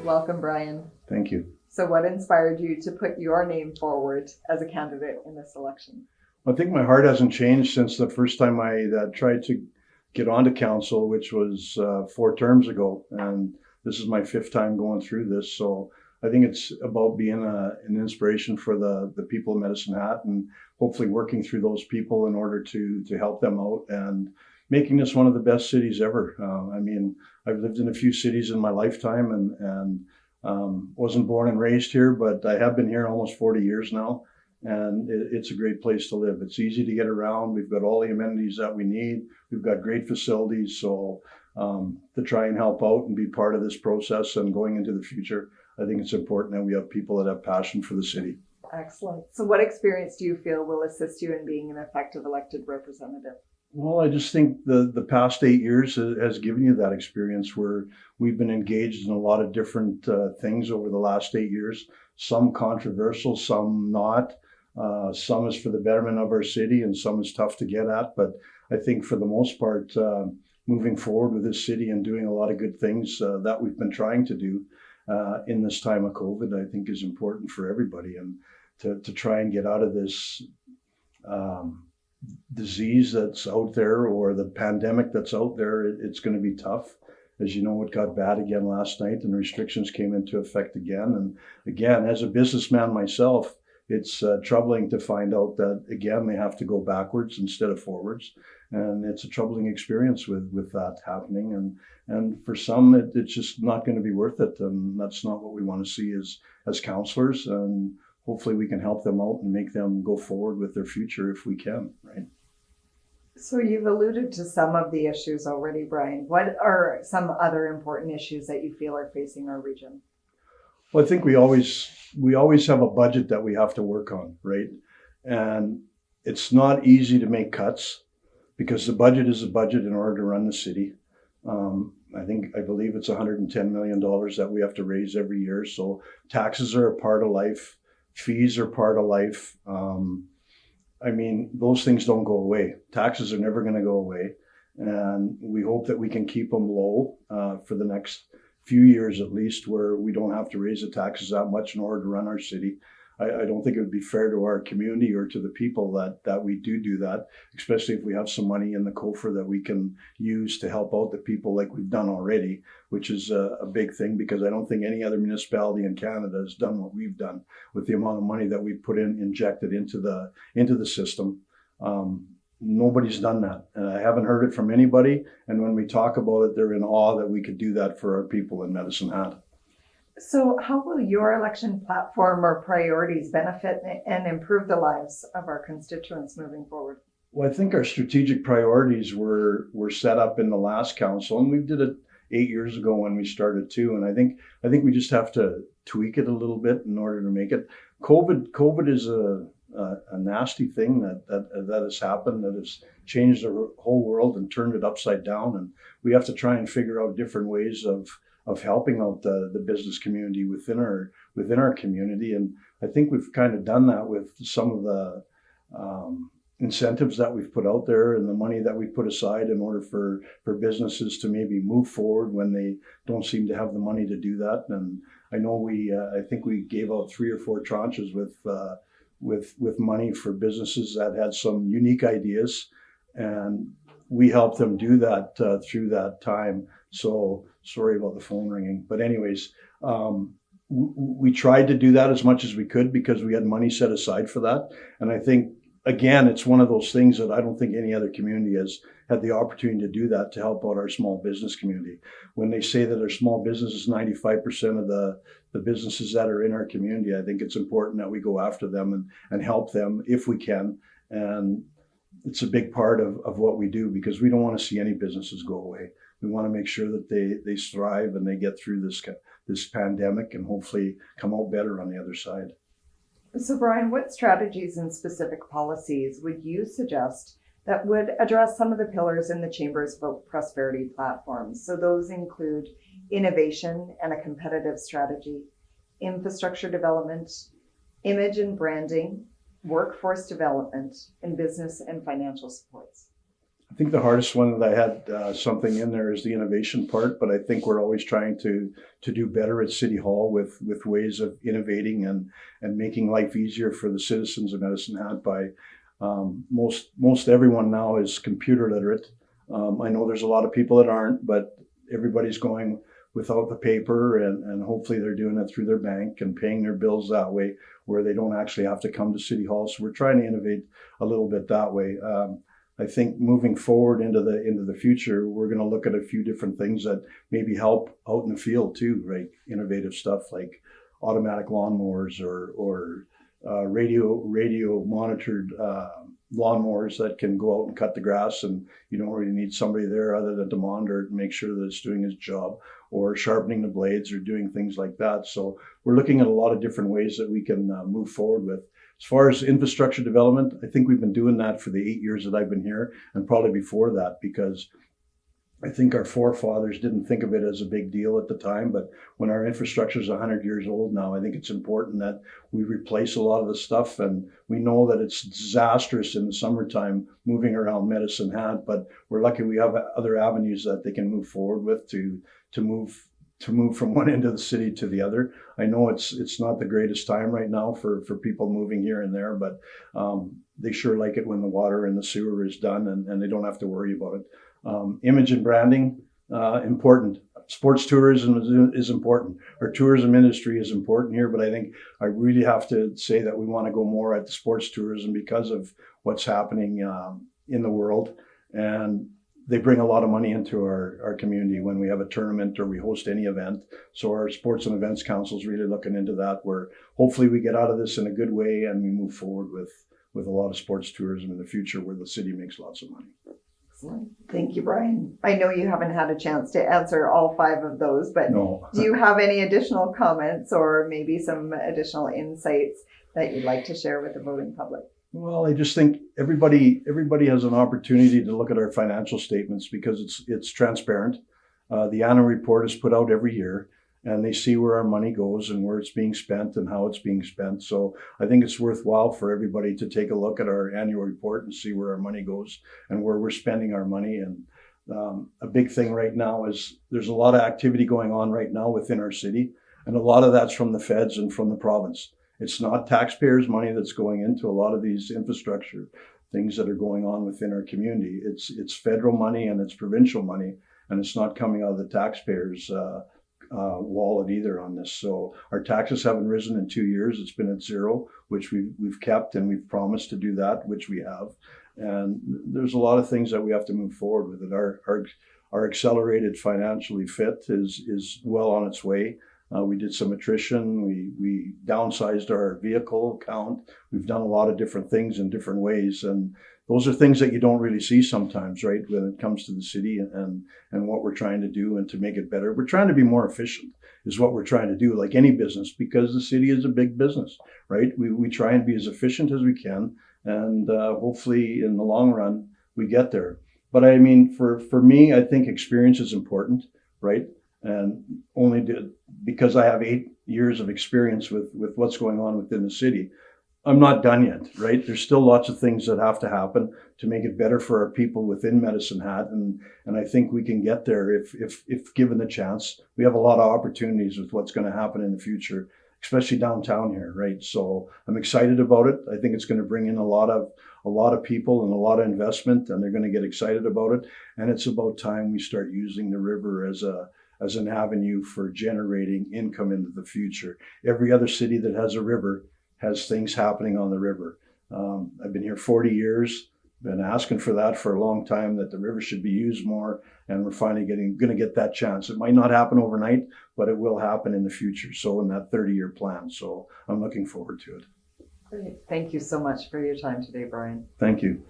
Welcome, Brian. Thank you. So what inspired you to put your name forward as a candidate in this election? I think my heart hasn't changed since the first time I tried to get onto council, which was 4 terms ago. And this is my 5th time going through this. So I think it's about being an inspiration for the people of Medicine Hat, and hopefully working through those people in order to help them out and making this one of the best cities ever. I mean, I've lived in a few cities in my lifetime, and wasn't born and raised here, but I have been here almost 40 years now. And it's a great place to live. It's easy to get around. We've got all the amenities that we need. We've got great facilities. So to try and help out and be part of this process and going into the future, I think it's important that we have people that have passion for the city. Excellent. So what experience do you feel will assist you in being an effective elected representative? Well, I just think the past 8 years has given you that experience where we've been engaged in a lot of different things over the last 8 years, some controversial, some not. Some is for the betterment of our city and some is tough to get at. But I think for the most part, moving forward with this city and doing a lot of good things that we've been trying to do in this time of COVID, I think is important for everybody. And to try and get out of this disease that's out there, or the pandemic that's out there, it's going to be tough. As you know, it got bad again last night and restrictions came into effect again. And again, as a businessman myself, it's troubling to find out that, again, they have to go backwards instead of forwards. And it's a troubling experience with that happening. And for some, it's just not going to be worth it. And that's not what we want to see as councillors. And hopefully we can help them out and make them go forward with their future if we can, right? So you've alluded to some of the issues already, Brian. What are some other important issues that you feel are facing our region? Well, I think we always have a budget that we have to work on, right? And it's not easy to make cuts because the budget is a budget in order to run the city. I believe it's $110 million that we have to raise every year. So taxes are a part of life. Fees are part of life. I mean, those things don't go away. Taxes are never going to go away. And we hope that we can keep them low for the next few years at least, where we don't have to raise the taxes that much in order to run our city. I don't think it would be fair to our community or to the people that we do that, especially if we have some money in the COFR that we can use to help out the people like we've done already, which is a big thing, because I don't think any other municipality in Canada has done what we've done with the amount of money that we injected into the system. Nobody's done that. And I haven't heard it from anybody. And when we talk about it, they're in awe that we could do that for our people in Medicine Hat. So how will your election platform or priorities benefit and improve the lives of our constituents moving forward? Well, I think our strategic priorities were set up in the last council, and we did it 8 years ago when we started too. And I think we just have to tweak it a little bit in order to make it. COVID is a nasty thing that has happened, that has changed the whole world and turned it upside down. And we have to try and figure out different ways of helping out the business community within our community. And I think we've kind of done that with some of the incentives that we've put out there and the money that we put aside in order for businesses to maybe move forward when they don't seem to have the money to do that. And I know I think we gave out 3 or 4 tranches with money for businesses that had some unique ideas, and we helped them do that through that time. So sorry about the phone ringing, but anyways, we tried to do that as much as we could because we had money set aside for that. And I think, again, it's one of those things that I don't think any other community has had the opportunity to do that, to help out our small business community. When they say that our small business is 95% of the businesses that are in our community, I think it's important that we go after them and help them if we can. And it's a big part of what we do, because we don't want to see any businesses go away. We want to make sure that they thrive and they get through this pandemic and hopefully come out better on the other side. So Brian, what strategies and specific policies would you suggest that would address some of the pillars in the Chamber's Vote Prosperity platforms? So those include innovation and a competitive strategy, infrastructure development, image and branding, workforce development, and business and financial supports. I think the hardest one that I had something in there is the innovation part, but I think we're always trying to do better at City Hall with ways of innovating and making life easier for the citizens of Medicine Hat by most everyone now is computer literate. I know there's a lot of people that aren't, but everybody's going without the paper, and hopefully they're doing it through their bank and paying their bills that way, where they don't actually have to come to City Hall. So we're trying to innovate a little bit that way. I think moving forward into the future, we're going to look at a few different things that maybe help out in the field too, right? Innovative stuff like automatic lawnmowers or radio monitored lawnmowers that can go out and cut the grass, and you don't really need somebody there other than to monitor it and make sure that it's doing its job, or sharpening the blades or doing things like that. So we're looking at a lot of different ways that we can move forward with. As far as infrastructure development, I think we've been doing that for the 8 years that I've been here, and probably before that, because I think our forefathers didn't think of it as a big deal at the time, but when our infrastructure is 100 years old now, I think it's important that we replace a lot of the stuff. And we know that it's disastrous in the summertime moving around Medicine Hat, but we're lucky we have other avenues that they can move forward with to move from one end of the city to the other. I know it's not the greatest time right now for people moving here and there, but they sure like it when the water and the sewer is done and they don't have to worry about it. Image and branding, important. Sports tourism is important. Our tourism industry is important here, but I think I really have to say that we want to go more at the sports tourism because of what's happening in the world. And they bring a lot of money into our community when we have a tournament or we host any event. So our Sports and Events Council is really looking into that, where hopefully we get out of this in a good way and we move forward with a lot of sports tourism in the future where the city makes lots of money. Excellent. Thank you, Brian. I know you haven't had a chance to answer all 5 of those, but No. Do you have any additional comments or maybe some additional insights that you'd like to share with the voting public? Well, I just think everybody has an opportunity to look at our financial statements because it's transparent. The annual report is put out every year, and they see where our money goes and where it's being spent and how it's being spent. So I think it's worthwhile for everybody to take a look at our annual report and see where our money goes and where we're spending our money. And a big thing right now is there's a lot of activity going on right now within our city, and a lot of that's from the feds and from the province. It's not taxpayers' money that's going into a lot of these infrastructure things that are going on within our community. It's federal money and it's provincial money, and it's not coming out of the taxpayers' wallet either on this. So our taxes haven't risen in 2 years. It's been at zero, which we've kept, and we've promised to do that, which we have. And there's a lot of things that we have to move forward with it. Our accelerated financially fit is well on its way. We did some attrition. We downsized our vehicle count. We've done a lot of different things in different ways, and those are things that you don't really see sometimes, right? When it comes to the city and what we're trying to do and to make it better. We're trying to be more efficient is what we're trying to do, like any business, because the city is a big business, right? We try and be as efficient as we can, and hopefully in the long run we get there. But I mean, for me, I think experience is important, right? And because I have 8 years of experience with what's going on within the city, I'm not done yet, right? There's still lots of things that have to happen to make it better for our people within Medicine Hat, and I think we can get there if given the chance. We have a lot of opportunities with what's going to happen in the future, especially downtown here, right? So I'm excited about it. I think it's going to bring in a lot of people and a lot of investment, and they're going to get excited about it. And it's about time we start using the river as an avenue for generating income into the future. Every other city that has a river has things happening on the river. I've been here 40 years, been asking for that for a long time, that the river should be used more, and we're finally going to get that chance. It might not happen overnight, but it will happen in the future. So in that 30-year plan. So I'm looking forward to it. Great. Thank you so much for your time today, Brian. Thank you.